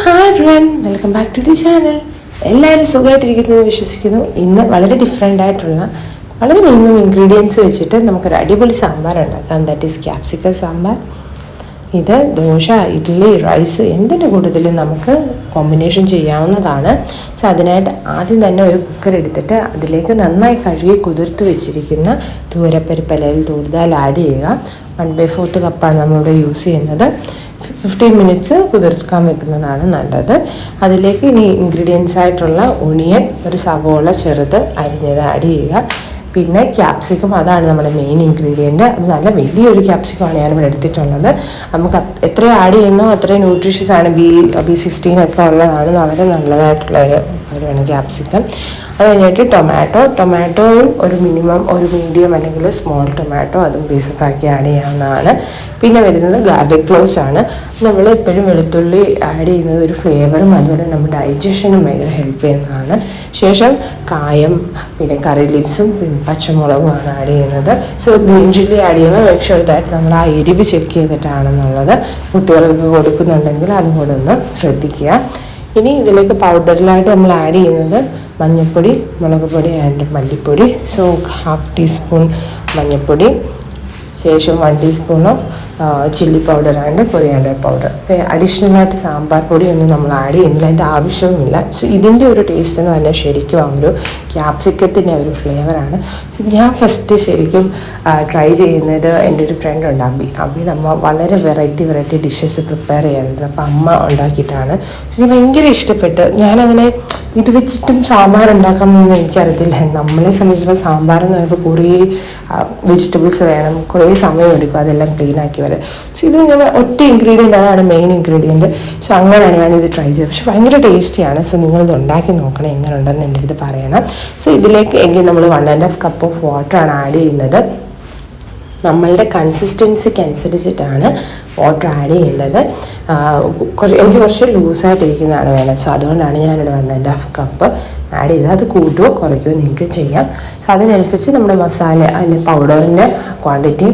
Hi everyone, welcome back to the channel. എല്ലാവരും സുഖമായിട്ടിരിക്കുന്നതെന്ന് വിശ്വസിക്കുന്നു. ഇന്ന് വളരെ ഡിഫറെൻ്റ് ആയിട്ടുള്ള വളരെ മിനിമം ഇൻഗ്രീഡിയൻസ് വെച്ചിട്ട് നമുക്കൊരു അടിപൊളി സാമ്പാർ ഉണ്ടാക്കാം. That is capsicum sambar. ഇത് ദോശ, ഇഡ്ഡലി, റൈസ് എന്തിൻ്റെ കൂടുതലും നമുക്ക് കോമ്പിനേഷൻ ചെയ്യാവുന്നതാണ്. സോ അതിനായിട്ട് ആദ്യം തന്നെ ഒരു കുക്കർ എടുത്തിട്ട് അതിലേക്ക് നന്നായി കഴുകി കുതിർത്ത് വെച്ചിരിക്കുന്ന തൂരപ്പരിപ്പ് അല്ലെങ്കിൽ തൂർദാൽ ആഡ് ചെയ്യുക. 1/4 കപ്പാണ് നമ്മളിവിടെ യൂസ് ചെയ്യുന്നത്. 15 മിനിറ്റ്സ് കുതിർക്കാൻ വെക്കുന്നതാണ് നല്ലത്. അതിലേക്ക് ഇനി ഇൻഗ്രീഡിയൻസ് ആയിട്ടുള്ള ഒണിയൻ, ഒരു സവോള ചെറുത് അരിഞ്ഞത് ആഡ് ചെയ്യുക. പിന്നെ ക്യാപ്സിക്കം, അതാണ് നമ്മുടെ മെയിൻ ഇൻഗ്രീഡിയൻറ്റ്. അത് നല്ല വലിയൊരു ക്യാപ്സിക്കമാണ് ഞാനിവിടെ എടുത്തിട്ടുള്ളത്. നമുക്ക് എത്ര ആഡ് ചെയ്യുന്നോ അത്രയും ന്യൂട്രീഷ്യസ് ആണ്. B16 ഒക്കെ ഉള്ളതാണ്. വളരെ നല്ലതായിട്ടുള്ള ഒരു കാര്യമാണ് ക്യാപ്സിക്കം. അത് കഴിഞ്ഞിട്ട് ടൊമാറ്റോയും ഒരു മീഡിയം അല്ലെങ്കിൽ സ്മോൾ ടൊമാറ്റോ, അതും പീസസ് ആക്കി ആഡ് ചെയ്യാവുന്നതാണ്. പിന്നെ വരുന്നത് ഗാർലിക് ക്ലോവ്സ് ആണ്. നമ്മൾ എപ്പോഴും വെളുത്തുള്ളി ആഡ് ചെയ്യുന്നത് ഒരു ഫ്ലേവറും അതുപോലെ നമ്മുടെ ഡൈജഷനും ഭയങ്കര ഹെൽപ്പ് ചെയ്യുന്നതാണ്. ശേഷം കായം, പിന്നെ കറി ലീവ്സും പിന്നെ പച്ചമുളകുമാണ് ആഡ് ചെയ്യുന്നത്. സോ ഗ്രീൻ ചില്ലി ആഡ് ചെയ്യുമ്പോൾ മേക്ക് ഷുവർ ദാറ്റ് നമ്മൾ ആ എരിവ് ചെക്ക് ചെയ്തിട്ടാണെന്നുള്ളത്. കുട്ടികൾക്ക് കൊടുക്കുന്നുണ്ടെങ്കിൽ അതും കൂടെ ഒന്ന് ശ്രദ്ധിക്കുക. ഇനി ഇതിലേക്ക് പൗഡറിലായിട്ട് നമ്മൾ ആഡ് ചെയ്യുന്നത് മഞ്ഞൾപ്പൊടി, മുളക് പൊടി ആൻഡ് മല്ലിപ്പൊടി. സോ 1/2 ടീസ്പൂൺ മഞ്ഞൾപ്പൊടി, ശേഷം 1 teaspoon of chilli powder and coriander powder. അഡീഷണലായിട്ട് സാമ്പാർ പൊടി ഒന്നും നമ്മൾ ആഡ് ചെയ്യുന്നില്ല, അതിൻ്റെ ആവശ്യവുമില്ല. സോ ഇതിൻ്റെ ഒരു ടേസ്റ്റ് എന്ന് പറഞ്ഞാൽ ശരിക്കും ആ ഒരു ക്യാപ്സിക്കത്തിൻ്റെ ഒരു ഫ്ലേവറാണ്. സോ ഞാൻ ഫസ്റ്റ് ശരിക്കും ട്രൈ ചെയ്യുന്നത് എൻ്റെ ഒരു ഫ്രണ്ട് ഉണ്ട്, അബിയുടെ അമ്മ വളരെ വെറൈറ്റി ഡിഷസ് പ്രിപ്പയർ ചെയ്യാറുണ്ട്. അപ്പോൾ അമ്മ ഉണ്ടാക്കിയിട്ടാണ്. സോ എനിക്ക് ഭയങ്കര ഇഷ്ടപ്പെട്ട്. ഞാനങ്ങനെ ഇത് വെച്ചിട്ടും സാമ്പാർ ഉണ്ടാക്കാമെന്നൊന്നും എനിക്കറിയത്തില്ല. നമ്മളെ സംബന്ധിച്ചുള്ള സാമ്പാർ എന്ന് പറയുമ്പോൾ കുറേ വെജിറ്റബിൾസ് വേണം, കുറേ സമയം എടുക്കും അതെല്ലാം ക്ലീൻ ആക്കി വരാൻ. സോ ഇത് ഞാൻ ഒറ്റ ഇൻഗ്രീഡിയൻ്റ്, അതാണ് മെയിൻ ഇൻഗ്രീഡിയൻറ്റ്. സോ അങ്ങനെയാണ് ഞാനിത് ട്രൈ ചെയ്തത്. പക്ഷെ ഭയങ്കര ടേസ്റ്റിയാണ്. സോ നിങ്ങളിത് ഉണ്ടാക്കി നോക്കണം, എങ്ങനെ ഉണ്ടെന്ന് എൻ്റെ അടുത്ത് പറയണം. സോ ഇതിലേക്ക് എങ്കിൽ നമ്മൾ 1.5 കപ്പ് ഓഫ് വാട്ടറാണ് ആഡ് ചെയ്യുന്നത്. നമ്മളുടെ കൺസിസ്റ്റൻസിക്ക് അനുസരിച്ചിട്ടാണ് വാട്ടർ ആഡ് ചെയ്യേണ്ടത്. എനിക്ക് കുറച്ച് ലൂസായിട്ടിരിക്കുന്നതാണ് വേണ്ടത്. സോ അതുകൊണ്ടാണ് ഞാനിവിടെ 1.5 കപ്പ് ആഡ് ചെയ്തത്. അത് കൂട്ടുകയോ കുറയ്ക്കുകയോ നിങ്ങൾക്ക് ചെയ്യാം. സോ അതിനനുസരിച്ച് നമ്മുടെ മസാല അല്ലെങ്കിൽ പൗഡറിൻ്റെ ക്വാണ്ടിറ്റി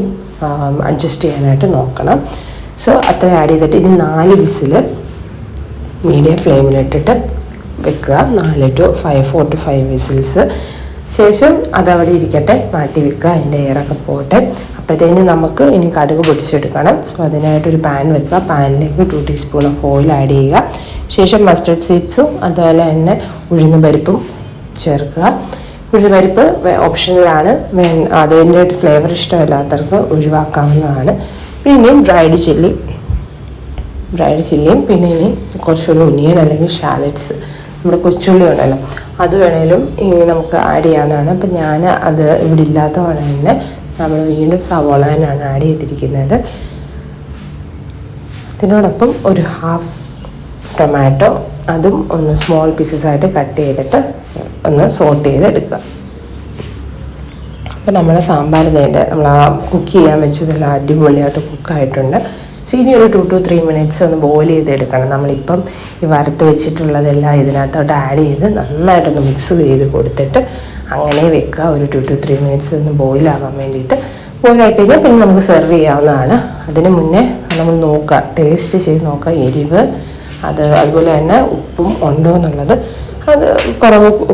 അഡ്ജസ്റ്റ് ചെയ്യാനായിട്ട് നോക്കണം. സോ അത്ര ആഡ് ചെയ്തിട്ട് ഇനി 4 വിസിൽ മീഡിയം ഫ്ലെയിമിലിട്ടിട്ട് വെക്കുക. 4 to 5 വിസിൽസ്. ശേഷം അതവിടെ ഇരിക്കട്ടെ, മാറ്റി വെക്കുക, അതിൻ്റെ എയറൊക്കെ പോട്ടെ. അപ്പോഴത്തേന് നമുക്ക് ഇനി കടുക് പൊട്ടിച്ചെടുക്കണം. സോ അതിനായിട്ടൊരു പാൻ വെക്കുക. പാനിലേക്ക് 2 ടീസ്പൂൺ ഓഫ് ഓയിൽ ആഡ് ചെയ്യുക. ശേഷം മസ്റ്റർഡ് സീഡ്സും അതുപോലെ തന്നെ ഉഴുന്നുപരിപ്പും ചേർക്കുക. ഉഴുന്നുപരിപ്പ് ഓപ്ഷണലാണ്, അതിൻ്റെ ഫ്ലേവർ ഇഷ്ടമില്ലാത്തവർക്ക് ഒഴിവാക്കാവുന്നതാണ്. പിന്നെയും ഡ്രൈഡ് ചില്ലിയും പിന്നെ ഇനി കുറച്ചൊരു ഒനിയൻ അല്ലെങ്കിൽ ഷാലറ്റ്സ്, നമ്മുടെ കൊച്ചുള്ളി ഉണ്ടല്ലോ, അത് വേണേലും നമുക്ക് ആഡ് ചെയ്യാവുന്നതാണ്. അപ്പം ഞാൻ അത് ഇവിടെ ഇല്ലാത്തതുകൊണ്ട് തന്നെ നമ്മൾ വീണ്ടും സവോള തന്നെയാണ് ആഡ് ചെയ്തിരിക്കുന്നത്. ഇതിനോടൊപ്പം ഒരു 1/2 ടൊമാറ്റോ, അതും ഒന്ന് സ്മോൾ പീസസായിട്ട് കട്ട് ചെയ്തിട്ട് ഒന്ന് സോട്ട് ചെയ്തെടുക്കുക. അപ്പോൾ നമ്മുടെ സാമ്പാർ നേടെ നമ്മൾ ആ കുക്ക് ചെയ്യാൻ വെച്ചതെല്ലാം അടിപൊളിയായിട്ട് കുക്കായിട്ടുണ്ട്. സോ ഇനി ഒരു 2 to 3 മിനിറ്റ്സ് ഒന്ന് ബോയിൽ ചെയ്തെടുക്കണം. നമ്മളിപ്പം ഈ വറുത്ത് വെച്ചിട്ടുള്ളതെല്ലാം ഇതിനകത്തോട്ട് ആഡ് ചെയ്ത് നന്നായിട്ടൊന്ന് മിക്സ് ചെയ്ത് കൊടുത്തിട്ട് അങ്ങനെ വെക്കുക. ഒരു 2 to 3 മിനിറ്റ്സ് ഒന്ന് ബോയിലാകാൻ വേണ്ടിയിട്ട്. ബോയിലായി കഴിഞ്ഞാൽ പിന്നെ നമുക്ക് സെർവ് ചെയ്യാവുന്നതാണ്. അതിന് മുന്നേ നമ്മൾ നോക്കുക, ടേസ്റ്റ് ചെയ്ത് നോക്കുക, എരിവ് അതുപോലെ തന്നെ ഉപ്പും ഉണ്ടോ എന്നുള്ളത്. അത്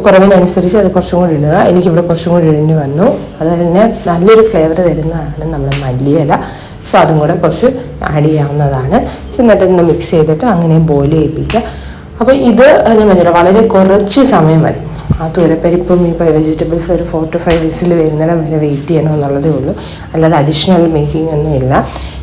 കുറവിനനുസരിച്ച് അത് കുറച്ചും കൂടി ഇടുക. എനിക്കിവിടെ കുറച്ചും കൂടി ഇഴഞ്ഞ് വന്നു. അതുപോലെ തന്നെ നല്ലൊരു ഫ്ലേവർ തരുന്നതാണ് നമ്മുടെ മല്ലിയില. സോ അതും കൂടെ കുറച്ച് ആഡ് ചെയ്യാവുന്നതാണ്. എന്നിട്ടൊന്ന് മിക്സ് ചെയ്തിട്ട് അങ്ങനെ ബോയിൽ ചെയ്യിപ്പിക്കുക. അപ്പോൾ ഇത് ഞാൻ പറഞ്ഞില്ല, വളരെ കുറച്ച് സമയം മതി. ആ തുരപ്പരിപ്പും ഈ വെജിറ്റബിൾസ് ഒരു 4 to 5 വിസിൽ വരുന്നിടം വരെ വെയിറ്റ് ചെയ്യണമെന്നുള്ളതേ ഉള്ളൂ. അല്ലാതെ അഡീഷണൽ മേക്കിംഗ് ഒന്നും ഇല്ല.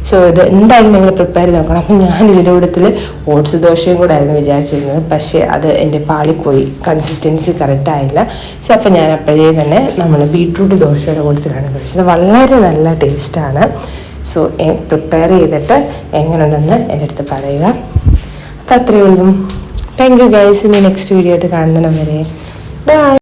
സോ ഇത് എന്തായാലും നിങ്ങൾ പ്രിപ്പയർ ചെയ്ത് നോക്കണം. അപ്പം ഞാൻ ഇതിൻ്റെ കൂട്ടത്തിൽ ഓട്സ് ദോശയും കൂടെ ആയിരുന്നു വിചാരിച്ചിരുന്നത്. പക്ഷേ അത് എൻ്റെ പാളിപ്പോയി, കൺസിസ്റ്റൻസി കറക്റ്റായില്ല. സോ അപ്പം ഞാൻ അപ്പോഴേ തന്നെ നമ്മൾ ബീട്രൂട്ട് ദോശയുടെ കൂട്ടത്തിലാണ് കഴിച്ചത്. വളരെ നല്ല ടേസ്റ്റാണ്. സോ പ്രിപ്പയർ ചെയ്തിട്ട് എങ്ങനെയുണ്ടെന്ന് എൻ്റെ അടുത്ത് പറയുക. അപ്പോൾ അത്രയേ ഉള്ളൂ. Thank you guys. ഇനി നെക്സ്റ്റ് വീഡിയോ ആയിട്ട് കാണുന്നവരെ ബൈ.